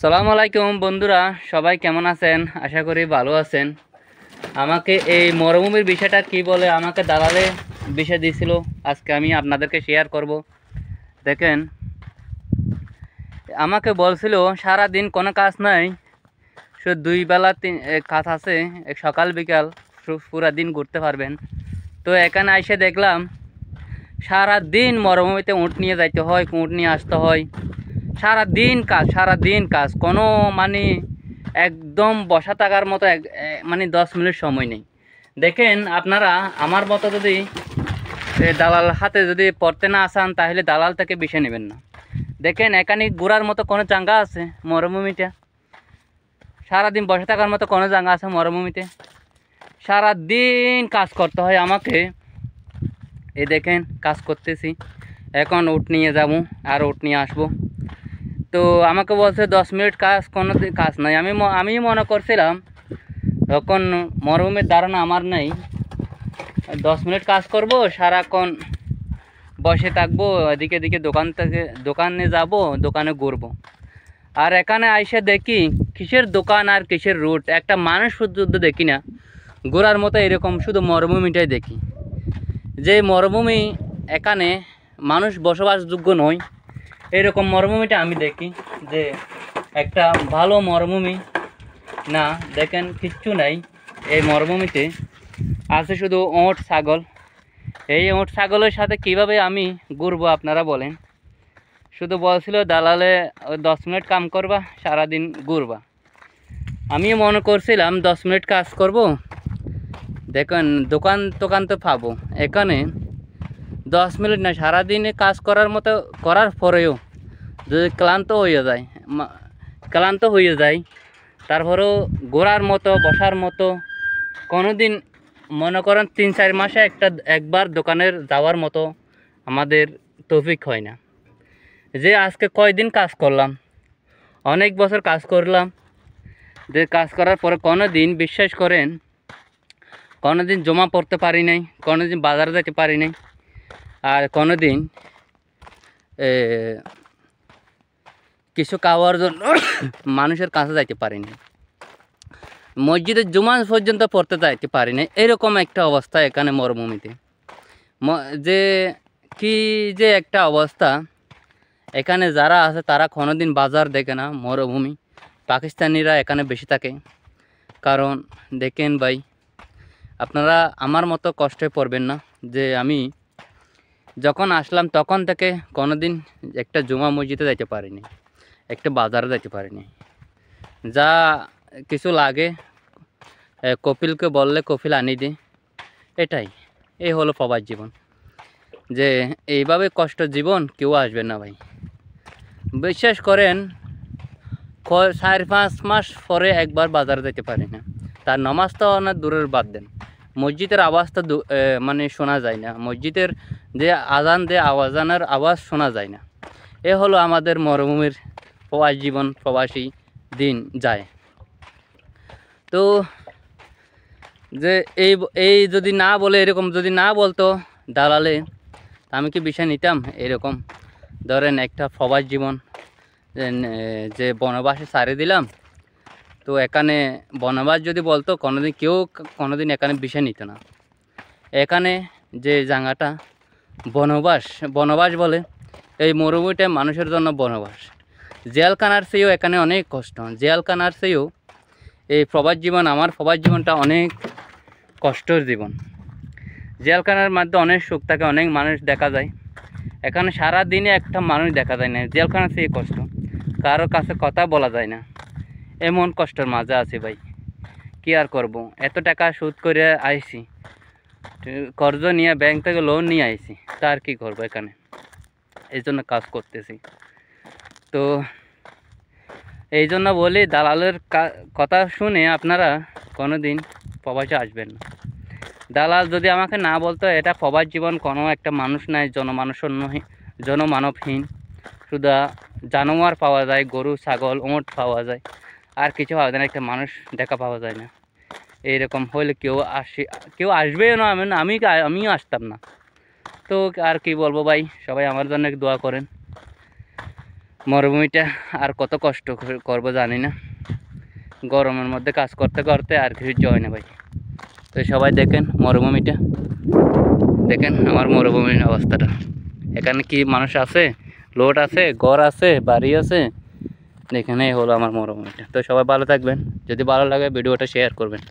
সালামু আলাইকুম বন্ধুরা, সবাই কেমন আছেন? আশা করি ভালো আছেন। আমাকে এই মরুভূমির বিষয়টা কি বলে আমাকে দালালে বিষয় দিয়েছিল, আজকে আমি আপনাদেরকে শেয়ার করব। দেখেন, আমাকে বলছিল সারা দিন কোনো কাজ নাই, শুধু দুই বেলা কাজ আছে, সকাল বিকাল পুরা দিন ঘুরতে পারবেন। তো এখানে এসে দেখলাম সারা দিন মরুভূমিতে উঁট নিয়ে যাইতে হয়, উঁট নিয়ে আসতে হয়, সারা দিন কাজ কোনো মানে একদম বসা থাকার মতো মানে 10 মিনিট সময় নেই। দেখেন আপনারা আমার মতো যদি দালাল হাতে যদি পড়তে না আসান তাহলে দালাল থেকে বিষয় নেবেন না। দেখেন এখানে ঘোরার মতো কোনো জায়গা আছে মরুভূমিটা? সারাদিন বসে থাকার মতো কোনো জায়গা আছে মরুভূমিতে? সারা দিন কাজ করতে হয় আমাকে। এই দেখেন কাজ করতেছি, এখন উট নিয়ে যাব আর উট নিয়ে আসবো। তো আমাকে বলছে 10 মিনিট কাজ, কোনো কাজ নাই। আমি মনে করছিলাম, তখন মরুভূমির ধারণা আমার নেই, 10 মিনিট কাজ করব, সারাক্ষণ বসে থাকবো, এদিকে দোকানে যাব, দোকানে ঘুরবো। আর এখানে আইসে দেখি কিসের দোকান আর কিসের রুট, একটা মানুষ শুদ্ধ দেখি না ঘোরার মতো। এরকম শুধু মরুভূমিটাই দেখি, যে মরুভূমি এখানে মানুষ বসবাসযোগ্য নয়, এরকম মরুভূমিটা আমি দেখি যে একটা ভালো মরুভূমি না। দেখেন কিচ্ছু নাই এই মরুভূমিতে, আছে শুধু ওঁট ছাগল। এই ওঁট ছাগলের সাথে কিভাবে আমি ঘুরবো আপনারা বলেন? শুধু বলছিল দালালে 10 মিনিট কাম করবা, সারাদিন ঘুরবা। আমি মনে করছিলাম 10 মিনিট কাজ করব, দেখেন দোকান তো পাবো। এখানে 10 মিনিট না, সারাদিনে কাজ করার মতো করার পরেও যদি ক্লান্ত হয়ে যায়, তারপরেও ঘোরার মতো বসার মতো কোনো দিন মনে করেন 3-4 মাসে একবার দোকানের যাওয়ার মতো আমাদের তৌফিক হয় না। যে আজকে কয়দিন কাজ করলাম, অনেক বছর কাজ করলাম, যে কাজ করার পরে কোনো দিন বিশ্বাস করেন কোনো দিন জমা পড়তে পারি নাই, কোনো দিন বাজারে যেতে পারি নাই, আর কোনো দিন কিছু খাওয়ার জন্য মানুষের কাছে যাইতে পারিনি, মসজিদে জুমা পর্যন্ত পড়তে যাইতে পারিনি। এরকম একটা অবস্থা এখানে মরুভূমিতে, যে কি যে একটা অবস্থা। এখানে যারা আছে তারা কোনোদিন বাজার দেখে না। মরুভূমি পাকিস্তানিরা এখানে বেশি থাকে। কারণ দেখেন ভাই, আপনারা আমার মতো কষ্টে পড়বেন না, যে আমি যখন আসলাম তখন থেকে কোনোদিন একটা জুমা মসজিদে যাইতে পারিনি, একটা বাজারে যাইতে পারিনি। যা কিছু লাগে কপিলকে বললে কপিল আনি দে। এই হলো প্রবাস জীবন। যে এইভাবে কষ্ট জীবন কেউ আসবে না ভাই, বিশ্বাস করেন। 4-5 মাস পরে একবার বাজারে যেতে পারি না, তার নামাজ তো অনেক দূরের বাদ দেন, মসজিদের আওয়াজটা মানে শোনা যায় না, মসজিদের যে আজান আজানের আওয়াজ শোনা যায় না। এ হলো আমাদের মরুভূমির প্রবাস জীবন, প্রবাসী দিন যায়। তো যে এই যদি না বলে, এরকম যদি না বলতো দালালে, আমি কি বিষয় নিতাম? এরকম ধরেন একটা প্রবাস জীবন, যে বনবাসে সারে দিলাম। তো এখানে বনবাস যদি বলতো, কোনোদিন এখানে বিষয় নিত না। এখানে যে জায়গাটা বনবাস বলে, এই মরুভূমিটা মানুষের জন্য বনবাস। জেলখানার চেয়েও এখানে অনেক কষ্ট, জেলখানার চেয়েও এই প্রবাস জীবন, আমার প্রবাস জীবনটা অনেক কষ্টের জীবন। জেলখানার মধ্যে অনেক সুখ থাকে, অনেক মানুষ দেখা যায়, এখানে সারা দিনে একটা মানুষ দেখা যায় না। জেলখানার চেয়ে কষ্ট, কারো কাছে কথা বলা যায় না, এমন কষ্টের মাঝে আছি ভাই। কি আর করব, এত টাকা সুদ করে আইছি, কর্জ নিয়ে ব্যাংক থেকে লোন নিয়ে আইছি, তার কি করব এখানে, এই জন্য কাজ করতেছি। তো এই জন্য বলি, দালালের কথা শুনে আপনারা কোনো দিন প্রবাসে আসবেন না। দালাল যদি আমাকে না বলতো এটা প্রবাস জীবন, কোনো একটা মানুষ নাই, জনমানবহীন, শুধু জানোয়ার পাওয়া যায়, গরু ছাগল ওঁট পাওয়া যায়, আর কিছু পাওয়া যায় না, একটা মানুষ দেখা পাওয়া যায় না। এইরকম হইলে কেউ আসবেও না, আমিও আসতাম না। তো আর কি বলবো ভাই, সবাই আমার জন্য দোয়া করেন। মরুভূমিটা আর কত কষ্ট করবো জানি না, গরমের মধ্যে কাজ করতে করতে আর কিছু জয় না ভাই। তো সবাই দেখেন মরুভূমিটা, দেখেন আমার মরুভূমির অবস্থাটা। এখানে কি মানুষ আছে, লোড আছে, ঘর আছে, বাড়ি আছে, এখানে হলো আমার মরুভূমিটা। তো সবাই ভালো থাকবেন, যদি ভালো লাগে ভিডিওটা শেয়ার করবেন।